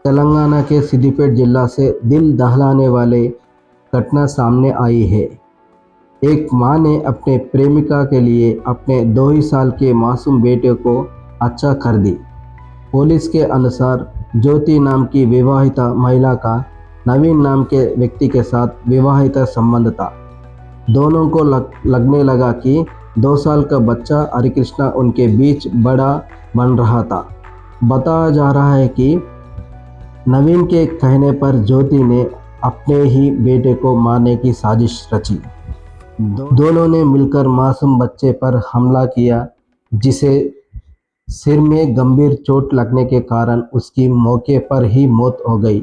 तेलंगाना के सिद्दीपेट जिला से दिल दहलाने वाले घटना सामने आई है। एक मां ने अपने प्रेमिका के लिए अपने 2 ही साल के मासूम बेटे को अच्छा कर दी। पुलिस के अनुसार ज्योति नाम की विवाहिता महिला का नवीन नाम के व्यक्ति के साथ विवाहित संबंध था। दोनों को लगने लगा कि 2 साल का बच्चा हरिकृष्णा उनके बीच बड़ा बन रहा था। बताया जा रहा है कि नवीन के कहने पर ज्योति ने अपने ही बेटे को मारने की साजिश रची। दोनों ने मिलकर मासूम बच्चे पर हमला किया, जिसे सिर में गंभीर चोट लगने के कारण उसकी मौके पर ही मौत हो गई।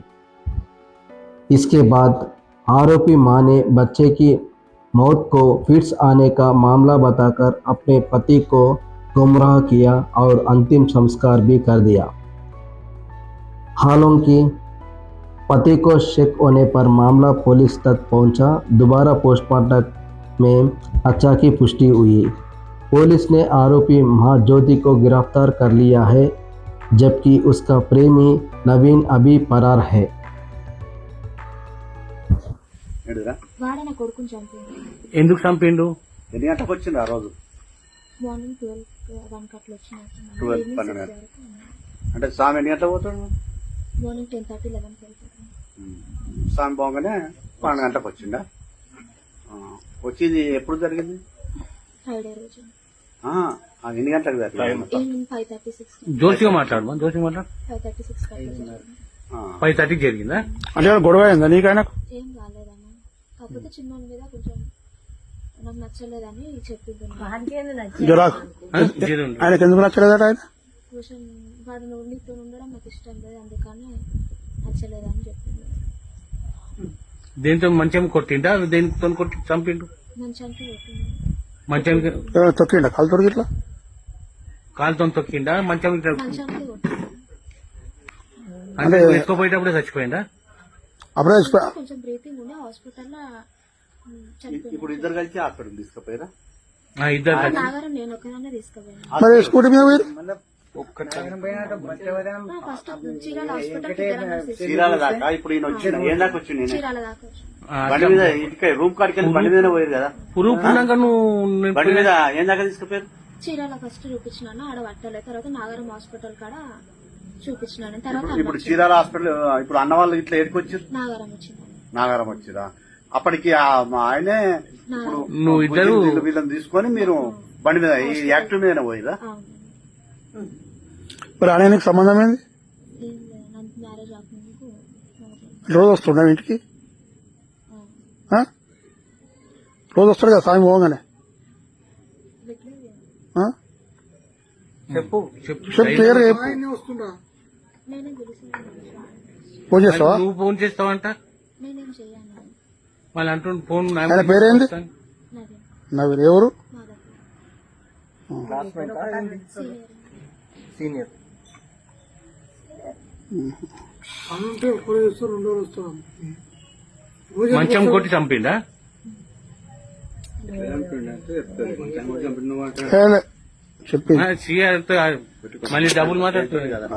इसके बाद आरोपी मां ने बच्चे की मौत को फिट्स आने का मामला बताकर अपने पति को गुमराह किया और अंतिम संस्कार भी कर दिया। हालांकि पति को शक होने पर मामला पुलिस तक पहुंचा। दोबारा पोस्टमार्टम में हत्या की पुष्टि हुई। पुलिस ने आरोपी मां ज्योति को गिरफ्तार कर लिया है, जबकि उसका प्रेमी नवीन अभी फरार है। ఎందుకు చంపిండు? ఎన్ని గంటలకు వచ్చింది ఆ రోజు? మార్నింగ్ 12 అట్లా వచ్చినాయి. 12 12 గంటలకు. అంటే సామి ఎన్ని గంటలకు పోతాడు? మార్నింగ్ 10:30 11 వెళ్తాడు. సామి పోగానే 12 గంటలకు వచ్చిందా? వచ్చింది ఎప్పుడు జరిగింది? ఫ్రైడే రోజు. ఎన్ని గంటలకు జరిగింది? 5:36. జోసిగా మాట్లాడు. 5:36 5:30 జరిగిందా? అంటే గొడవ అయిందా నీకైనా? ఏం రాలేదన్న. కాకపోతే చిన్నోని మీద కొంచెం నాకు నచ్చలేదని చెప్పింది. ఆయనకి ఎందుకు నచ్చలేదట? ఆయన కొంచెం వాడు నీతో ఉండడం నాకు ఇష్టం లేదు, అందుకని నచ్చలేదని చెప్పింది. దేంతో మంచం కొట్టిండా? దేనితో కొట్టి చంపిండు? మంచానికి కొట్టింది. మంచానికి తొక్కిండా? కాలు తొడిగి ఇట్లా కాలుతో తొక్కిండా? మంచానికి మంచానికి కొట్టింది. అంటే ఎత్తుకోపోయేటప్పుడే చచ్చిపోయిందా? అప్పుడే కొంచెం బ్రీతింగ్ ఉండే హాస్పిటల్లో చనిపోయింది. ఇప్పుడు ఇద్దరు కలిసి హాస్పిటల్ తీసుకుపోయారా? ఇద్దరు నాగారం నేను ఒకదాన్నే తీసుకుపోయాను. మరి స్కూటీ మీద పోయి ఫస్ట్ చీరాల హాస్పిటల్ చీరాల దాకా ఇప్పుడు ఈయన వచ్చింది. ఏం దాకా వచ్చింది? చీరాల దాకా బండి మీద ఇంటికి రూమ్ కాడికి వెళ్ళి బండి మీద పోయారు కదా? పురుగు పుణ్యంగా నువ్వు బండి మీద ఏం దాకా తీసుకుపోయారు? చీరాల ఫస్ట్ చూపించినాను, ఆడ పట్టలేదు. తర్వాత నాగారం హాస్పిటల్ కాడ చూపించినాను. తర్వాత ఇప్పుడు చీరాల హాస్పిటల్ ఇప్పుడు అన్న వాళ్ళు ఇట్లా ఏడికి వచ్చారు? నాగారం వచ్చింది. నాగారం వచ్చిరా? అప్పటికి ఆయనే ఇప్పుడు నువ్వు ఇద్దరు వీళ్ళని తీసుకొని మీరు బండి మీద ఈ యాక్టివ్ మీద పోయిరా? మరి ఆయనకి సంబంధం ఏంది? ఏం లేదు, నాకు మ్యారేజ్ ఆపినందుకు రోజు వస్తుండ ఇంటికి? రోజు వస్తాడు కదా సాయం పోగానే? చెప్పు క్లియర్ నేనేం తెలుసు, ఫోన్ చేస్తావా? నువ్వు ఫోన్ చేస్తావంట. నేనేం చెయ్యాను. వాళ్ళు అంటుండు ఫోన్. ఆయన పేరేంది? నవీన్. ఎవరు? సీనియర్. మంచం కొట్టి చంపిండా? చెప్పి మళ్ళీ డబ్బులు మాట్లాడుతుంది కదా.